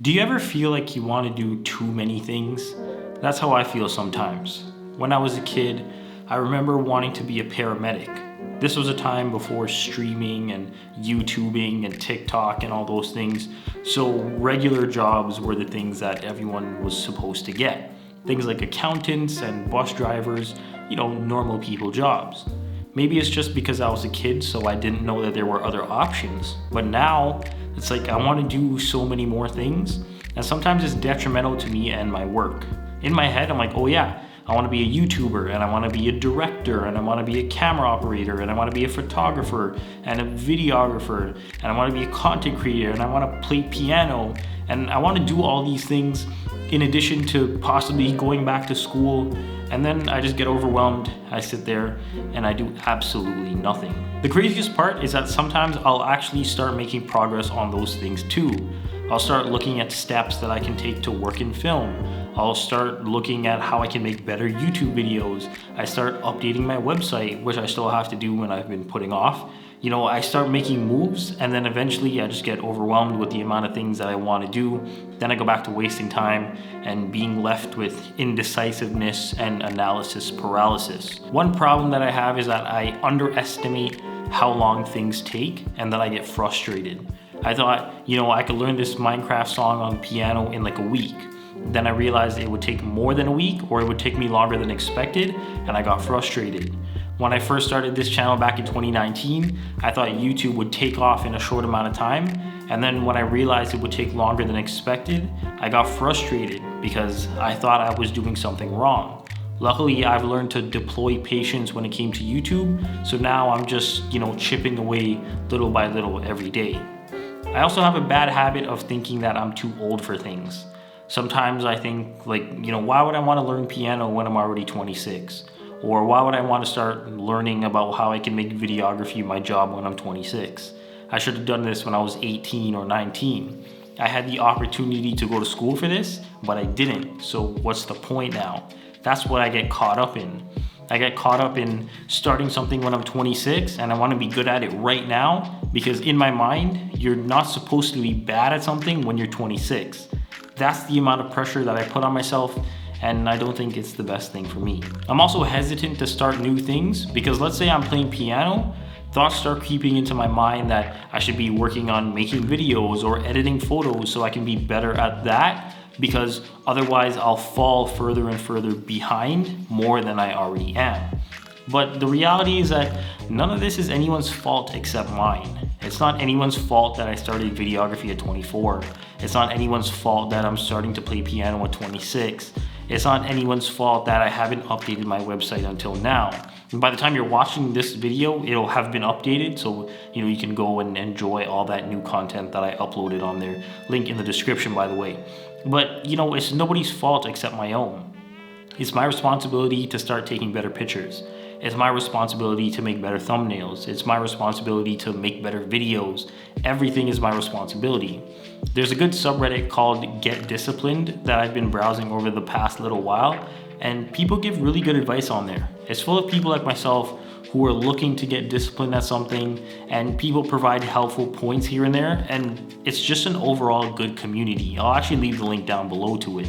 Do you ever feel like you want to do too many things? That's how I feel sometimes. When I was a kid, I remember wanting to be a paramedic. This was a time before streaming and YouTubing and TikTok and all those things, so regular jobs were the things that everyone was supposed to get. Things like accountants and bus drivers, normal people jobs. Maybe it's just because I was a kid, so I didn't know that there were other options. But now, it's like I want to do so many more things, and sometimes it's detrimental to me and my work. In my head, I'm like, oh yeah, I want to be a YouTuber, and I want to be a director, and I want to be a camera operator, and I want to be a photographer, and a videographer, and I want to be a content creator, and I want to play piano, and I want to do all these things in addition to possibly going back to school. And then I just get overwhelmed. I sit there and I do absolutely nothing. The craziest part is that sometimes I'll actually start making progress on those things too. I'll start looking at steps that I can take to work in film. I'll start looking at how I can make better YouTube videos. I start updating my website, which I still have to do and I've been putting off. I start making moves, and then eventually I just get overwhelmed with the amount of things that I want to do. Then I go back to wasting time and being left with indecisiveness and analysis paralysis. One problem that I have is that I underestimate how long things take, and then I get frustrated. I thought, I could learn this Minecraft song on piano in like a week. Then I realized it would take more than a week, or it would take me longer than expected, and I got frustrated. When I first started this channel back in 2019, I thought YouTube would take off in a short amount of time. And then when I realized it would take longer than expected, I got frustrated because I thought I was doing something wrong. Luckily, I've learned to deploy patience when it came to YouTube. So now I'm just, chipping away little by little every day. I also have a bad habit of thinking that I'm too old for things. Sometimes I think why would I want to learn piano when I'm already 26? Or why would I want to start learning about how I can make videography my job when I'm 26? I should have done this when I was 18 or 19. I had the opportunity to go to school for this, but I didn't. So what's the point now? That's what I get caught up in. I get caught up in starting something when I'm 26, and I want to be good at it right now, because in my mind, you're not supposed to be bad at something when you're 26. That's the amount of pressure that I put on myself, and I don't think it's the best thing for me. I'm also hesitant to start new things because let's say I'm playing piano, thoughts start creeping into my mind that I should be working on making videos or editing photos so I can be better at that, because otherwise I'll fall further and further behind more than I already am. But the reality is that none of this is anyone's fault except mine. It's not anyone's fault that I started videography at 24. It's not anyone's fault that I'm starting to play piano at 26. It's not anyone's fault that I haven't updated my website until now. And by the time you're watching this video, it'll have been updated, so you can go and enjoy all that new content that I uploaded on there. Link in the description, by the way. But it's nobody's fault except my own. It's my responsibility to start taking better pictures. It's my responsibility to make better thumbnails. It's my responsibility to make better videos. Everything is my responsibility. There's a good subreddit called Get Disciplined that I've been browsing over the past little while, and people give really good advice on there. It's full of people like myself who are looking to get disciplined at something, and people provide helpful points here and there, and it's just an overall good community. I'll actually leave the link down below to it.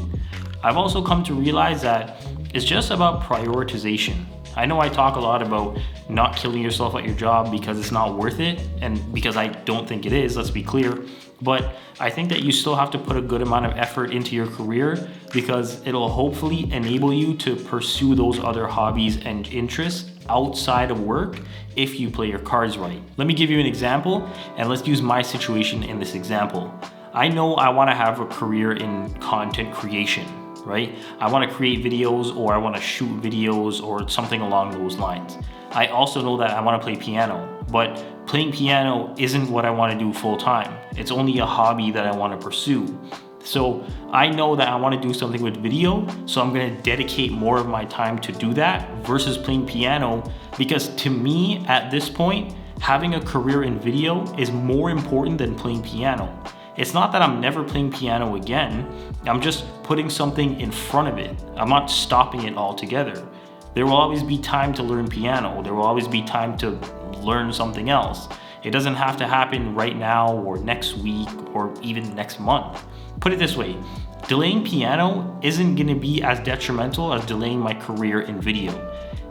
I've also come to realize that it's just about prioritization. I know I talk a lot about not killing yourself at your job because it's not worth it, and because I don't think it is, let's be clear. But I think that you still have to put a good amount of effort into your career, because it'll hopefully enable you to pursue those other hobbies and interests outside of work if you play your cards right. Let me give you an example, and let's use my situation in this example. I know I want to have a career in content creation, right? I want to create videos, or I want to shoot videos, or something along those lines. I also know that I want to play piano, but playing piano isn't what I want to do full time. It's only a hobby that I want to pursue. So I know that I want to do something with video, so I'm going to dedicate more of my time to do that versus playing piano, because to me at this point, having a career in video is more important than playing piano. It's not that I'm never playing piano again, I'm just putting something in front of it. I'm not stopping it altogether. There will always be time to learn piano. There will always be time to learn something else. It doesn't have to happen right now or next week or even next month. Put it this way, delaying piano isn't gonna be as detrimental as delaying my career in video.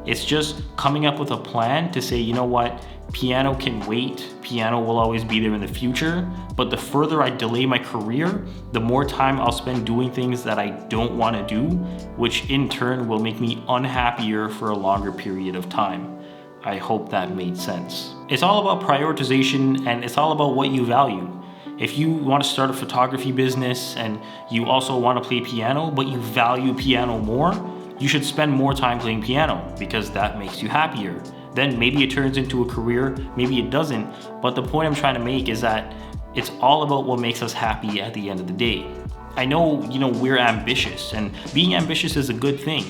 It's just coming up with a plan to say, you know what, piano can wait, piano will always be there in the future, but the further I delay my career, the more time I'll spend doing things that I don't wanna do, which in turn will make me unhappier for a longer period of time. I hope that made sense. It's all about prioritization, and it's all about what you value. If you want to start a photography business and you also want to play piano, but you value piano more, you should spend more time playing piano because that makes you happier. Then maybe it turns into a career, maybe it doesn't. But the point I'm trying to make is that it's all about what makes us happy at the end of the day. I know, we're ambitious, and being ambitious is a good thing,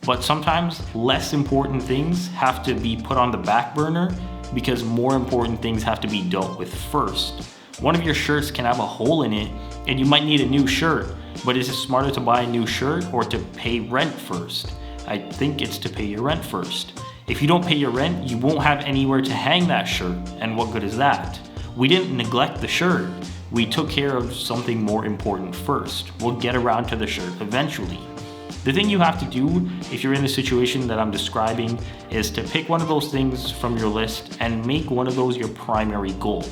but sometimes less important things have to be put on the back burner because more important things have to be dealt with first. One of your shirts can have a hole in it and you might need a new shirt, but is it smarter to buy a new shirt or to pay rent first? I think it's to pay your rent first. If you don't pay your rent, you won't have anywhere to hang that shirt, and what good is that? We didn't neglect the shirt. We took care of something more important first. We'll get around to the shirt eventually. The thing you have to do if you're in the situation that I'm describing is to pick one of those things from your list and make one of those your primary goal.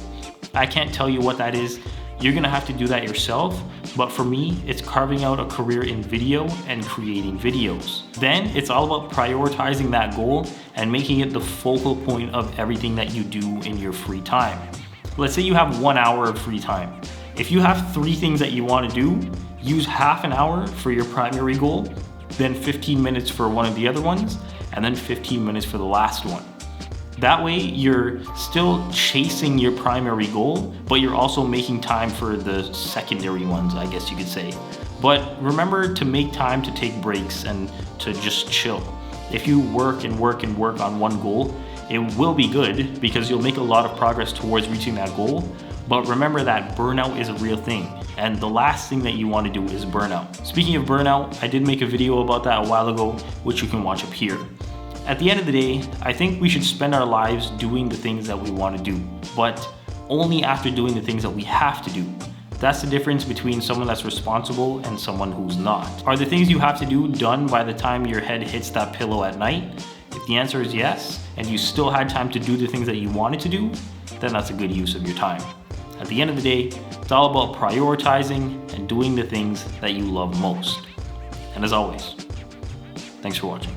I can't tell you what that is. You're gonna have to do that yourself, but for me, it's carving out a career in video and creating videos. Then it's all about prioritizing that goal and making it the focal point of everything that you do in your free time. Let's say you have 1 hour of free time. If you have 3 things that you wanna do, use half an hour for your primary goal, then 15 minutes for one of the other ones, and then 15 minutes for the last one. That way, you're still chasing your primary goal, but you're also making time for the secondary ones, I guess you could say. But remember to make time to take breaks and to just chill. If you work and work and work on one goal, it will be good because you'll make a lot of progress towards reaching that goal. But remember that burnout is a real thing, and the last thing that you want to do is burnout. Speaking of burnout, I did make a video about that a while ago, which you can watch up here. At the end of the day, I think we should spend our lives doing the things that we want to do, but only after doing the things that we have to do. That's the difference between someone that's responsible and someone who's not. Are the things you have to do done by the time your head hits that pillow at night? If the answer is yes, and you still had time to do the things that you wanted to do, then that's a good use of your time. At the end of the day, it's all about prioritizing and doing the things that you love most. And as always, thanks for watching.